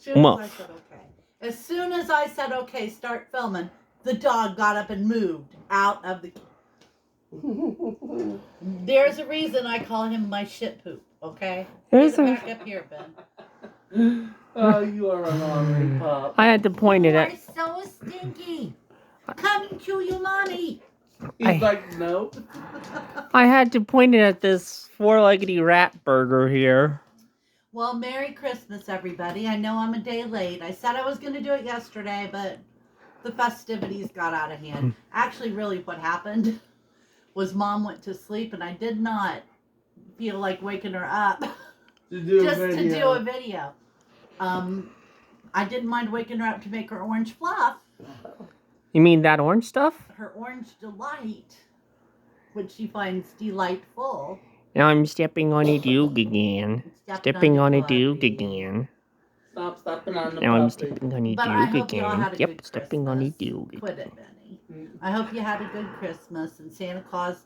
soon as I said okay. As soon as I said okay, start filming, the dog got up and moved out of the. There's a reason I call him my shit poop. Okay, get it back up here, Ben. Oh, you are an ornery pup. I had to point it You at. are so stinky. Come to you, mommy. He's like, nope. I had to point it at this four-leggedy rat burger here. Well, Merry Christmas, everybody. I know I'm a day late. I said I was going to do it yesterday, but the festivities got out of hand. Actually, really what happened was Mom went to sleep, and I did not feel like waking her up To do just a to video. do a video. I didn't mind waking her up to make her orange fluff, You mean that orange stuff? her orange delight, which she finds delightful. Now I'm stepping on a dog again. Stepping on a dog again. Stop stepping on the Now I'm puppy. stepping on a But I dog hope you all again. had a Yep, good stepping on a Christmas. dog. Quit it, Benny. I hope you had a good Christmas and Santa Claus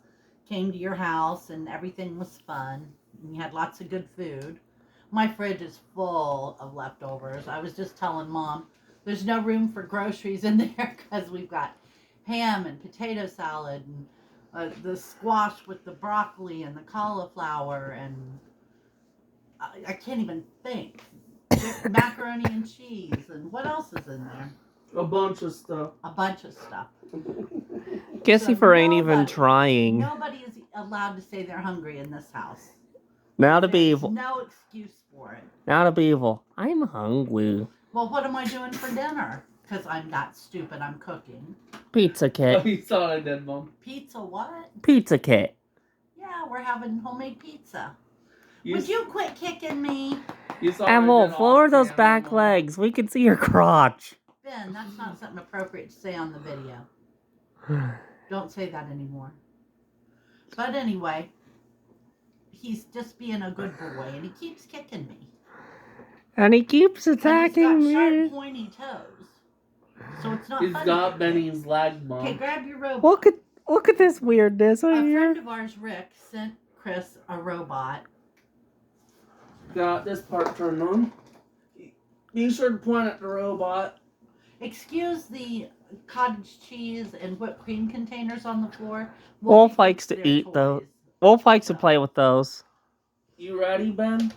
came to your house and everything was fun. And you had lots of good food. My fridge is full of leftovers. I was just telling Mom, there's no room for groceries in there because we've got ham and potato salad and the squash with the broccoli and the cauliflower and I can't even think. Macaroni and cheese and what else is in there? A bunch of stuff. A bunch of stuff. Guess So if ain't even nobody- trying. Nobody is allowed to say they're hungry in this house. Now to be There's evil. no excuse for it. Now to be evil. I'm hungry. Well, what am I doing for dinner? Because I'm not stupid. I'm cooking. Pizza Oh, kit. he thought I did, Mom. Pizza what? Pizza kit. Yeah, we're having homemade pizza. You, Would you quit kicking me? you thought I Emil, did lower off those camera, back Mom. legs. We can see your crotch. Ben, that's not something appropriate to say on the video. Don't say that anymore. But anyway, he's just being a good boy, and he keeps kicking me. And he keeps And attacking he's got sharp, me. pointy toes. So it's not He's funny. got Benny's leg, Mom. Okay, grab your robot. Look at this weirdness A right friend here. of ours, Rick, sent Chris a robot. Got this part turned on. Be sure to point at the robot. Excuse the cottage cheese and whipped cream containers on the floor. Wolf Wolfie likes fixed to their eat those. toys. Wolf likes to play with those. You ready, Ben?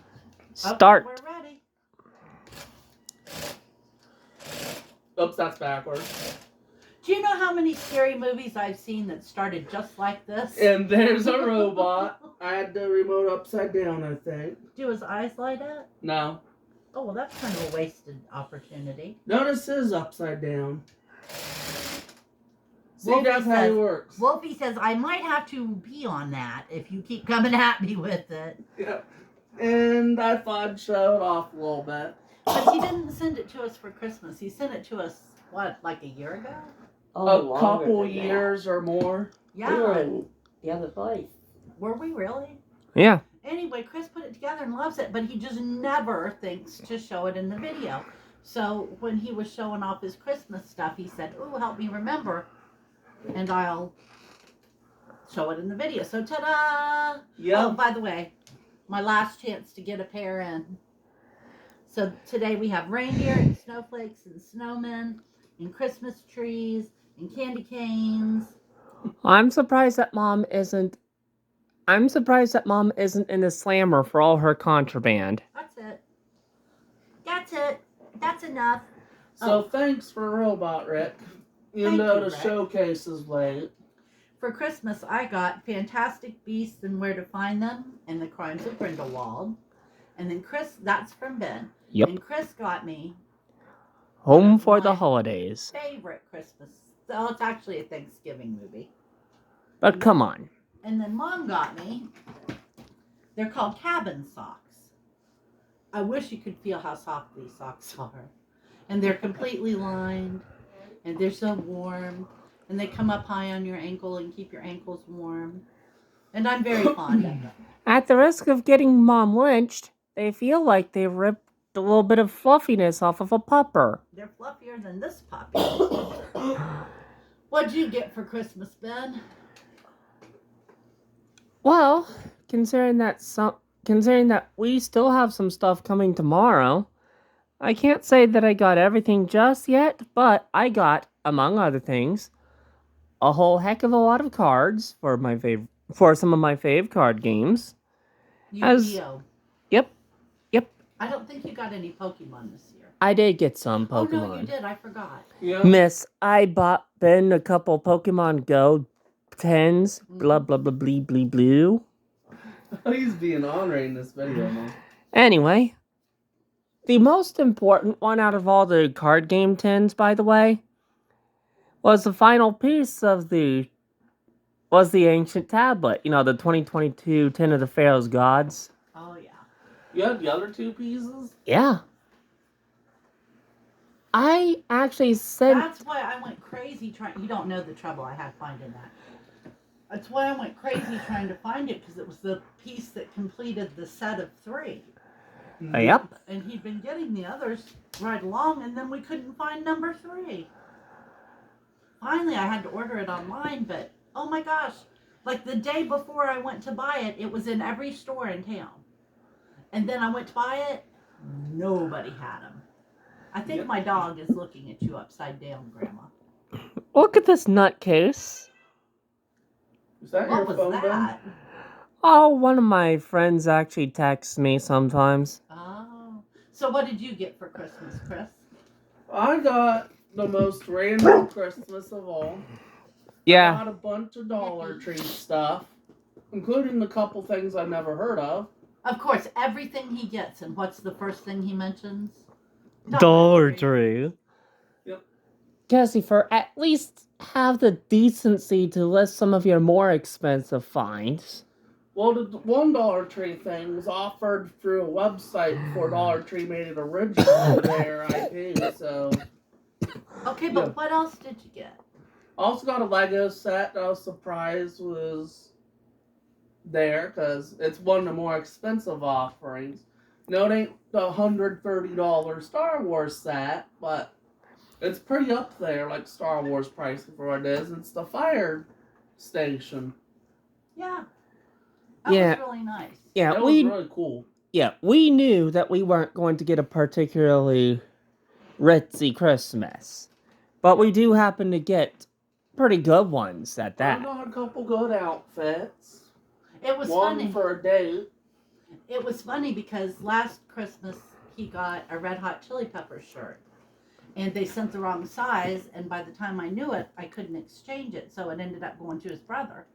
Start. Okay, we're ready. Oops, that's backwards. Do you know how many scary movies I've seen that started just like this? And there's a robot. I had the remote upside down, I think. Do his eyes light up? No. Oh, well, that's kind of a wasted opportunity. Notice his upside down. See, Wolfie that's how says- it works. Wolfie says, I might have to pee on that if you keep coming at me with it. Yeah. And I thought I'd show it off a little bit. But he didn't send it to us for Christmas. He sent it to us, what, like a year ago? Oh, A longer couple than that. years or more. Yeah. We were in the other place. Were we really? Yeah. Anyway, Chris put it together and loves it, but he just never thinks to show it in the video. So when he was showing off his Christmas stuff, he said, "Ooh, help me remember, and I'll show it in the video." So ta-da! Yep. Oh, by the way, my last chance to get a pair in. So today we have reindeer and snowflakes and snowmen and Christmas trees and candy canes. I'm surprised that mom isn't in the slammer for all her contraband. That's it. That's it. That's enough. So thanks for Robot Rick. Thank know you, the Rick. showcase is late. For Christmas, I got Fantastic Beasts and Where to Find Them and The Crimes of Grindelwald. And then Chris, that's from Ben. Yep. And Chris got me Home for the holidays. favorite Christmas. So it's actually a Thanksgiving movie. But come on. And then Mom got me, they're called cabin socks. I wish you could feel how soft these socks are. And they're completely lined, and they're so warm, and they come up high on your ankle and keep your ankles warm. And I'm very fond of them. At the risk of getting mom lynched, they feel like they ripped a little bit of fluffiness off of a pupper. They're fluffier than this puppy. What'd you get for Christmas, Ben? Well, considering that we still have some stuff coming tomorrow, I can't say that I got everything just yet, but I got, among other things, a whole heck of a lot of cards for some of my fave card games. Yu-Gi-Oh. Yep, yep. I don't think you got any Pokemon this year. I did get some Oh Pokemon. no, you did. I forgot. Yeah. Miss, I bought Ben a couple Pokemon Go 10s. Blah blah blah blee blee blue. He's being honorary in this video, man. Anyway, the most important one out of all the card game 10s, by the way, was the final piece of the ancient tablet. You know, the 2022 10 of the Pharaoh's Gods. Oh yeah. You had the other two pieces? Yeah. I actually sent... That's why I went crazy trying. You don't know the trouble I had finding that. That's why I went crazy trying to find it, because it was the piece that completed the set of 3. Yep. And he'd been getting the others right along, and then we couldn't find number 3. Finally, I had to order it online, but oh my gosh, like the day before I went to buy it, it was in every store in town. And then I went to buy it, nobody had them. I think my dog is looking at you upside down, Grandma. Look at this nutcase. Is that What your was phone, that? Oh, one of my friends actually texts me sometimes. Oh. So what did you get for Christmas, Chris? I got the most random Christmas of all. I Yeah. got a bunch of Dollar Tree stuff, including a couple things I've never heard of. Of course, everything he gets, and what's the first thing he mentions? Dollar Tree. Yep. Cassie, for at least have the decency to list some of your more expensive finds. Well, the one Dollar Tree thing was offered through a website before Dollar Tree made it original their IP, so... Okay, but Yeah. what else did you get? I also got a Lego set that I was surprised was there, because it's one of the more expensive offerings. No, it ain't the $130 Star Wars set, but it's pretty up there, like Star Wars pricing for what it is. It's the Fire Station. Yeah. That Yeah. was really nice. Yeah, That was really cool. we knew that we weren't going to get a particularly ritzy Christmas. But we do happen to get pretty good ones at I that. got a couple good outfits. It was One funny. for a date. It was funny because last Christmas he got a Red Hot Chili Peppers shirt. And they sent the wrong size, and by the time I knew it, I couldn't exchange it. So it ended up going to his brother,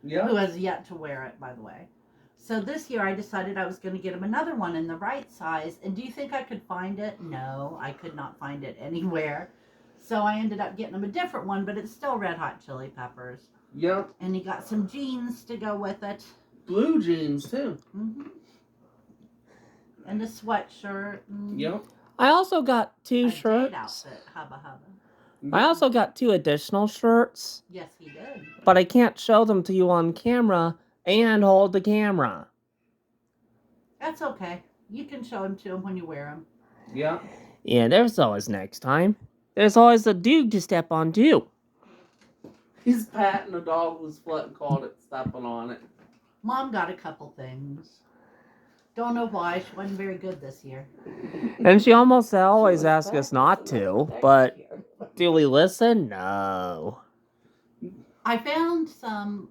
Yeah. who has yet to wear it, by the way. So this year I decided I was going to get him another one in the right size. And do you think I could find it? No, I could not find it anywhere. So I ended up getting him a different one, but it's still Red Hot Chili Peppers. Yep. And he got some jeans to go with it. Blue jeans, too. And a sweatshirt. Yep. I also got A 2 date shirts. outfit. Hubba hubba. I also got 2 additional shirts, Yes, he did. but I can't show them to you on camera and hold the camera. That's okay. You can show him to him when you wear them. Yep. Yeah, there's always next time. There's always a dude to step on too. He's patting a dog whose foot and called it stepping on it. Mom got a couple things. Don't know why. She wasn't very good this year. And she almost always asks us not to, but do we listen? No. I found some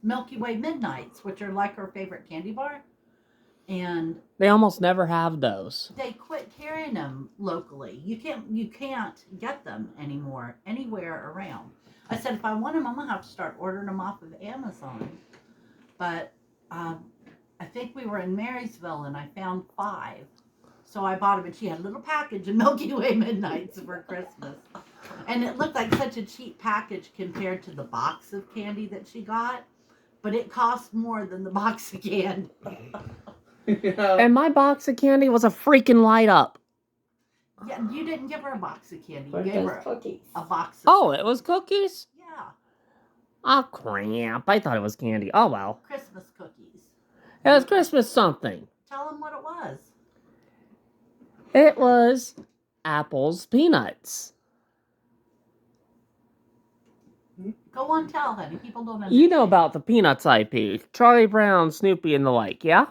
Milky Way Midnights, which are like her favorite candy bar. And They almost never have those. they quit carrying them locally. You can't get them anymore anywhere around. I said if I want them, I'm gonna have to start ordering them off of Amazon. But I think we were in Marysville and I found 5, so I bought them. And she had a little package of Milky Way Midnights for Christmas, and it looked like such a cheap package compared to the box of candy that she got. But it cost more than the box of candy. Yeah. And my box of candy was a freaking light up. Yeah, you didn't give her a box of candy. You But gave those her cookies. a box of Oh, it was cookies? yeah, Oh, crap. I thought it was candy. Oh, well. Christmas cookies. It was Christmas something. Tell them what it was. It was apples, peanuts. Go on, tell, honey. People don't understand. You know about the Peanuts IP. Charlie Brown, Snoopy, and the like, yeah?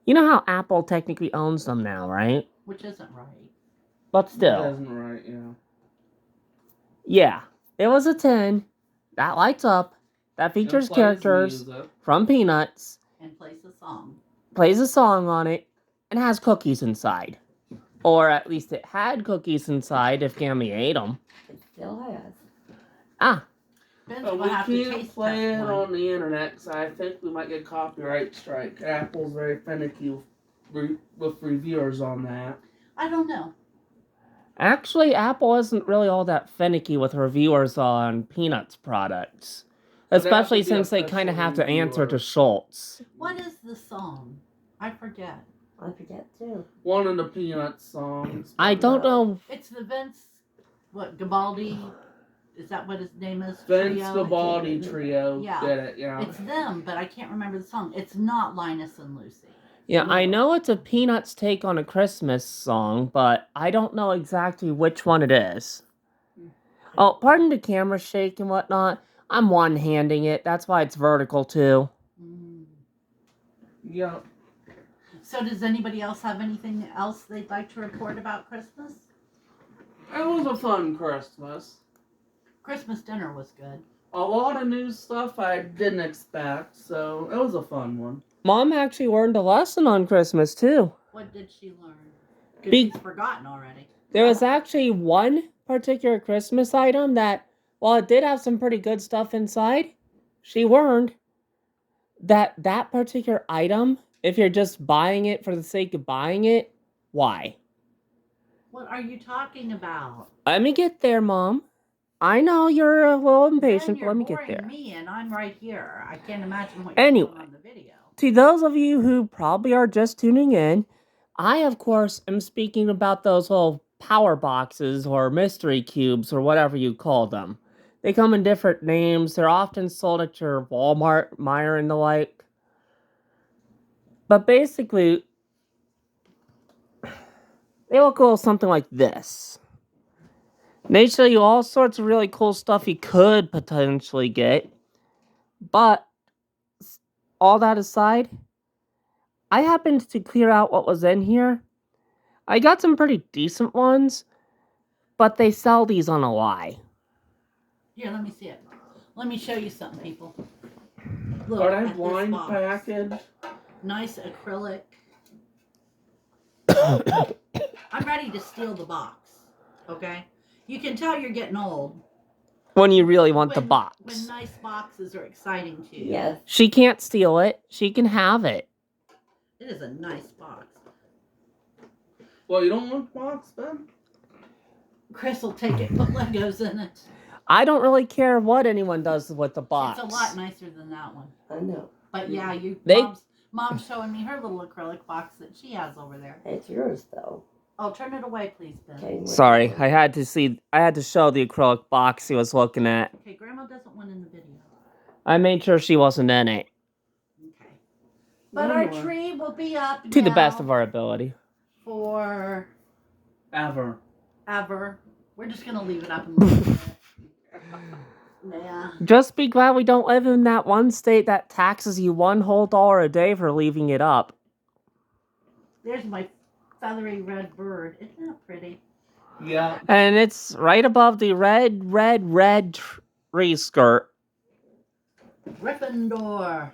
You know how Apple technically owns them now, right? Which isn't right. But still. That isn't right, yeah. Yeah. It was a tin that lights up, that features And plays characters music. from Peanuts, And plays a song. plays a song on it, and has cookies inside. Or at least it had cookies inside if Gammy ate them. It still has. Ah, Ben's But will we have to can't taste play it test one. on the internet because I think we might get copyright strike. Apple's very finicky with reviewers on that. I don't know. actually, Apple isn't really all that finicky with reviewers on Peanuts products. But they have Especially to be since they kind of official have to answer to reviewers. Schultz. What is the song? I forget. I forget too. One of the Peanuts songs. I don't know. It's the Vince, what, Gabaldi? Is that what his name is? Vince Trio? Gabaldi Trio Yeah. did it, yeah. It's them, but I can't remember the song. It's not Linus and Lucy. Yeah, I know it's a Peanuts take on a Christmas song, but I don't know exactly which one it is. Oh, pardon the camera shake and whatnot. I'm one-handing it. That's why it's vertical, too. Mm. Yeah. So does anybody else have anything else they'd like to report about Christmas? It was a fun Christmas. Christmas dinner was good. A lot of new stuff I didn't expect, so it was a fun one. Mom actually learned a lesson on Christmas, too. What did she learn? Because Be- she's forgotten already. There was actually one particular Christmas item that, while it did have some pretty good stuff inside, she learned that that particular item, if you're just buying it for the sake of buying it, why? What are you talking about? Let me get there, Mom. I know you're a little impatient, Ben, but let me you're get there. boring me, and I'm right here. I can't imagine what Anyway. you're doing on the video. To those of you who probably are just tuning in, I, of course, am speaking about those little power boxes or mystery cubes or whatever you call them. They come in different names. They're often sold at your Walmart, Meijer, and the like. But basically, they look a little something like this. They show you all sorts of really cool stuff you could potentially get. But all that aside, I happened to clear out what was in here. I got some pretty decent ones, but they sell these on a lie. Here, let me see it. Let me show you something, people. Look Are at they this blind box. package? Nice acrylic. I'm ready to steal the box. Okay? You can tell you're getting old. When you really want the When box. nice boxes are exciting to you. Yes. She can't steal it. She can have it. It is a nice box. Well, you don't want box, Ben? Chris will take it, put Legos in it. I don't really care what anyone does with the box. It's a lot nicer than that one. I know. But yeah, They- mom's showing me her little acrylic box that she has over there. It's yours though. Oh, turn it away, please, Ben. Okay. Sorry, I had to show the acrylic box he was looking at. Okay, Grandma doesn't want in the video. I made sure she wasn't in it. Okay. But our Anyway. tree will be up To the now best of our ability. for Ever. ever. We're just gonna leave it up and leave it. Yeah. Just be glad we don't live in that one state that taxes you one whole dollar a day for leaving it up. There's my feathery red bird. Isn't that pretty? Yeah. And it's right above the red tree skirt. Gryffindor.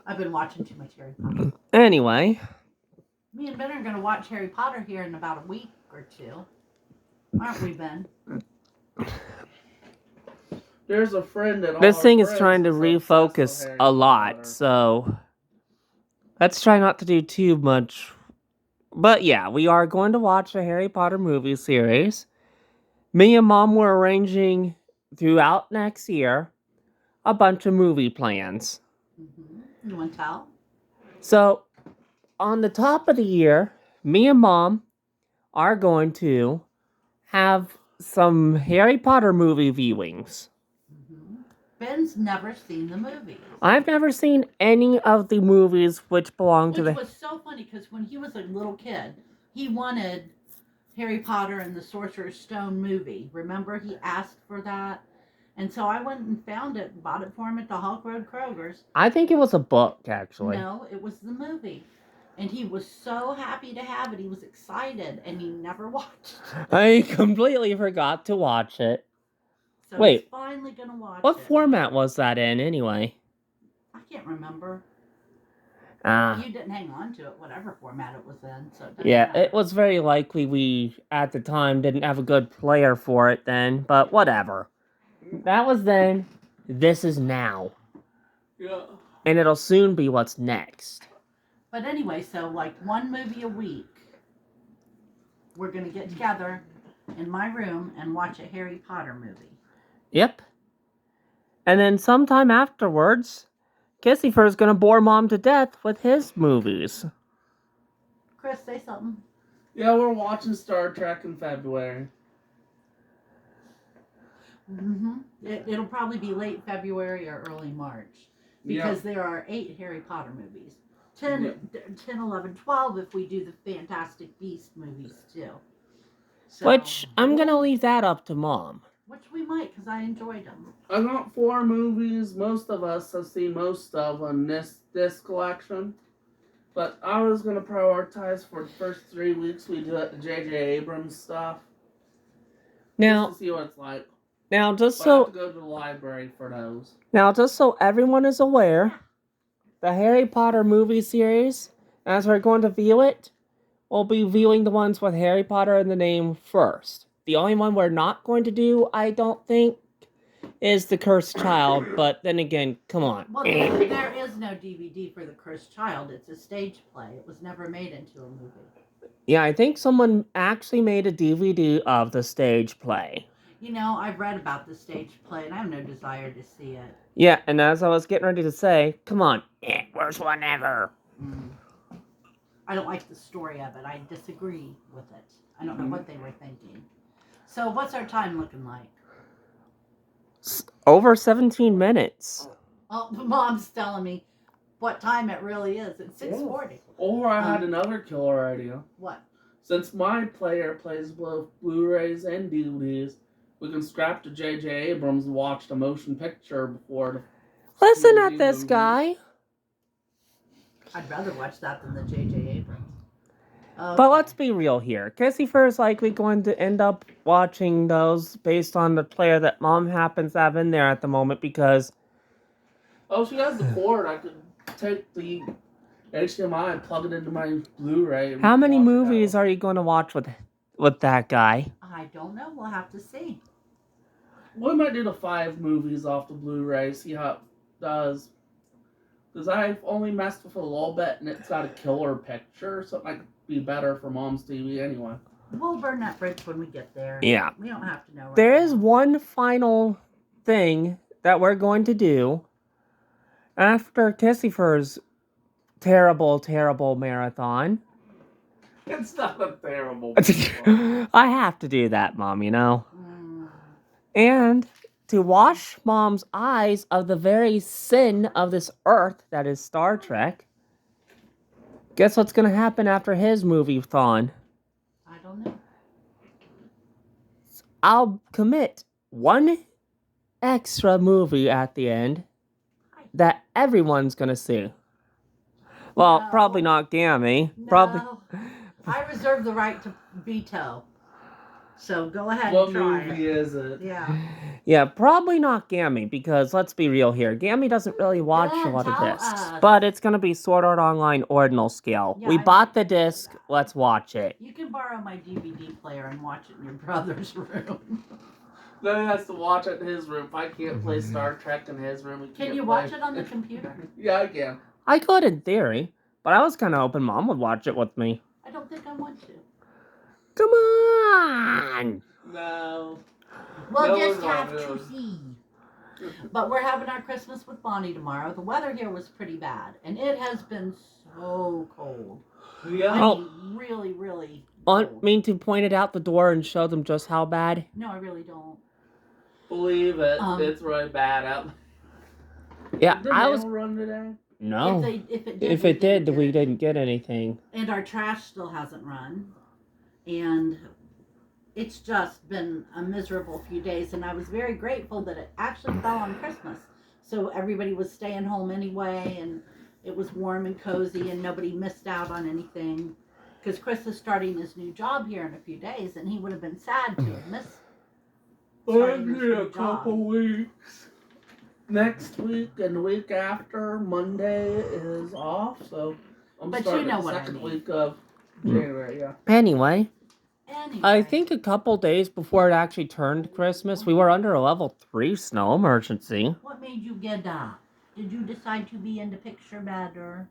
I've been watching too much Harry Potter. Anyway, Me and Ben are gonna watch Harry Potter here in about a week or two. Aren't we, Ben? There's a friend that this thing is trying to refocus a lot, so let's try not to do too much. But yeah, we are going to watch a Harry Potter movie series. Me and Mom were arranging throughout next year a bunch of movie plans. Mm-hmm. You want to tell? So, on the top of the year, me and Mom are going to have some Harry Potter movie viewings. Mm-hmm. Ben's never seen the movies. I've never seen any of the movies which belong to Which the... was so funny because when he was a little kid, he wanted Harry Potter and the Sorcerer's Stone movie. Remember, he asked for that, And so I went and found it and bought it for him at the Hulk Road Kroger's. I think it was a book, actually. No, it was the movie. And he was so happy to have it. He was excited, and he never watched it. I completely forgot to watch it. So Wait. he's finally going to watch What it. format was that in, anyway? I can't remember. Ah, You didn't hang on to it, whatever format it was in. So it doesn't yeah, matter. it was very likely we, at the time, didn't have a good player for it then, but whatever. That was then, this is now. Yeah. And it'll soon be what's next. But anyway, so like one movie a week, we're going to get together in my room and watch a Harry Potter movie. Yep. And then sometime afterwards, Kissy gonna bore Mom to death with his movies. Chris, say something. Yeah, we're watching Star Trek in February. It'll probably be late February or early March. Because there are 8 Harry Potter movies. 10, 11, 12 if we do the Fantastic Beast movies too. So, Which, I'm gonna leave that up to Mom. Which we might, because I enjoyed them. I got 4 movies. Most of us have seen most of on this collection. But I was going to prioritize for the first 3 weeks we do it the J.J. Abrams stuff. Now, Just to see what it's like. now just But I have so to go to the library for those. everyone is aware, the Harry Potter movie series, as we're going to view it, we'll be viewing the ones with Harry Potter in the name first. The only one we're not going to do, I don't think, is The Cursed Child, but then again, come on. Well, there is no DVD for The Cursed Child. It's a stage play. It was never made into a movie. Yeah, I think someone actually made a DVD of the stage play. You know, I've read about the stage play, and I have no desire to see it. Yeah, and as I was getting ready to say, come on, worst one ever. I don't like the story of it. I disagree with it. I don't know what they were thinking. So what's our time looking like? Over 17 minutes. Oh, Mom's telling me what time it really is. It's 6:40. Or I had another killer idea. What? Since my player plays both Blu-rays and DVDs, we can scrap to J.J. Abrams and watch the motion picture before the Listen DVD at this movie. guy. I'd rather watch that than the J.J. Abrams. But let's be real here. Kissy is likely going to end up watching those based on the player that Mom happens to have in there at the moment because... Oh, she has the cord. I could take the HDMI and plug it into my Blu-ray. How many movies are you going to watch with that guy? I don't know. We'll have to see. We might do the 5 movies off the Blu-ray, see how it does. Because I've only messed with it a little bit, and it's got a killer picture, so it might be better for Mom's TV anyway. We'll burn that bridge when we get there. Yeah. We don't have to know right There now. is one final thing that we're going to do after Kissy terrible, terrible marathon. It's not a terrible I have to do that, Mom, you know? Mm. And to wash Mom's eyes of the very sin of this earth that is Star Trek, guess what's going to happen after his movie-thon? I don't know. I'll commit one extra movie at the end that everyone's going to see. Well, No. probably not Gammy. No. Probably. I reserve the right to veto. So go ahead What and try movie it. is it? Yeah. Yeah, probably not Gammy, because let's be real here. Gammy doesn't really watch a Then lot of tell discs. us. But it's going to be Sword Art Online Ordinal Scale. Yeah, We I bought the know disc, that. let's watch it. You can borrow my DVD player and watch it in your brother's room. Then he has to watch it in his room. If I can't play Star Trek in his room, we can't Can you play- watch it on the computer? Yeah, I can. I could in theory, but I was kind of hoping Mom would watch it with me. I don't think I want to. Come on! No. We'll No, just we're not have to doing. see. But we're having our Christmas with Bonnie tomorrow. The weather here was pretty bad, and it has been so cold. Yeah. I Oh. mean, really, really Want cold. me to point it out the door and show them just how bad? No, I really don't. Believe it. It's really bad out. Yeah, Did the I mail was... run today? No. If it did, If we it did, we get it. didn't get anything. And our trash still hasn't run. And it's just been a miserable few days, and I was very grateful that it actually fell on Christmas. So everybody was staying home anyway, and it was warm and cozy, and nobody missed out on anything. Because Chris is starting his new job here in a few days, and he would have been sad to have missed. starting his Maybe new a couple weeks. Next week and the week after, Monday is off, so I'm But you starting know the what I second mean. week of January, yeah. Anyway, Anyway, I think a couple days before it actually turned Christmas, we were under a level 3 snow emergency. what made you get up? Did you decide to be in the picture better?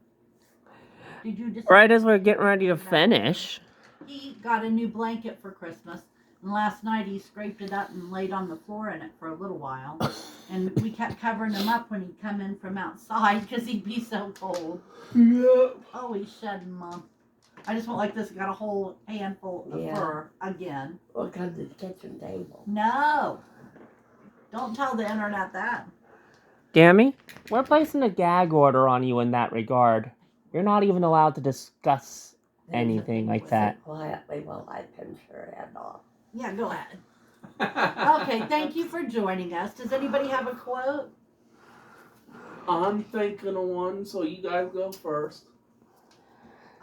Did you decide? Right as we we're getting ready to finish. He got a new blanket for Christmas, and last night he scraped it up and laid on the floor in it for a little while. And we kept covering him up when he'd come in from outside because he'd be so cold. Yep. Oh, he's shedding, Mom. I just went like this, got a whole handful of Yeah. fur again. What comes to the kitchen table? No. Don't tell the internet that. Dammy, we're placing a gag order on you in that regard. You're not even allowed to discuss anything like that. Sit quietly while I pinch her head off. Yeah, go ahead. Okay, thank you for joining us. Does anybody have a quote? I'm thinking of one, so you guys go first.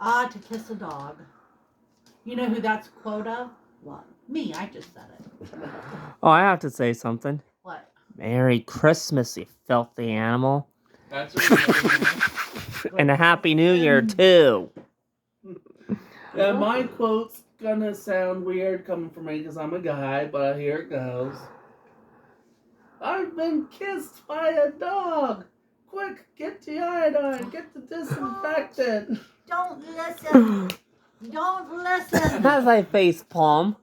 Ah, to kiss a dog. You know who that's a quote of? What? Me, I just said it. Oh, I have to say something. What? Merry Christmas, you filthy animal. That's a And a Happy New Year, too. And my quote's gonna sound weird coming from me because I'm a guy, but here it goes. I've been kissed by a dog. Quick, get the iodine, get the disinfectant. Don't listen. Don't listen. As I face palm.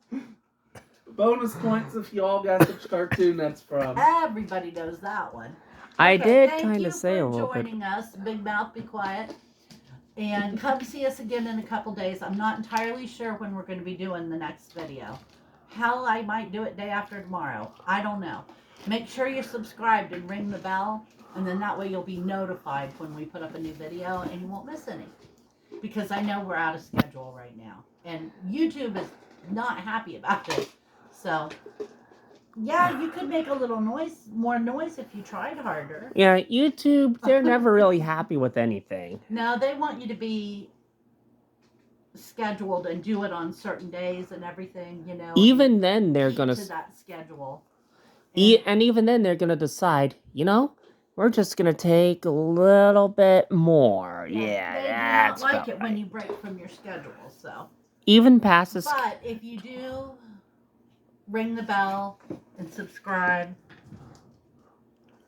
Bonus points if you all guess which cartoon that's from. Everybody knows that one. I Okay, did thank kind you of say a for little bit. joining us. Big Mouth, be quiet. And come see us again in a couple days. I'm not entirely sure when we're going to be doing the next video. Hell, I might do it day after tomorrow. I don't know. Make sure you're subscribed and ring the bell. And then that way you'll be notified when we put up a new video and you won't miss any. Because I know we're out of schedule right now. And YouTube is not happy about it. So, yeah, you could make a little more noise if you tried harder. Yeah, YouTube, they're never really happy with anything. No, they want you to be scheduled and do it on certain days and everything, you know. Even then, they're keep gonna... to that schedule. And even then, they're gonna decide, you know, we're just gonna take a little bit more. Yeah, they that's do not like about it when right. you break from your schedule. So, Even passes... but if you do ring the bell and subscribe,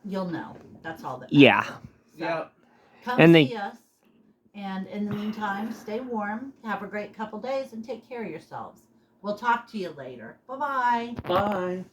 you'll know. That's all that matters. Yeah. So, Yeah. come And see they- us. And in the meantime, stay warm. Have a great couple days and take care of yourselves. We'll talk to you later. Bye-bye. Bye.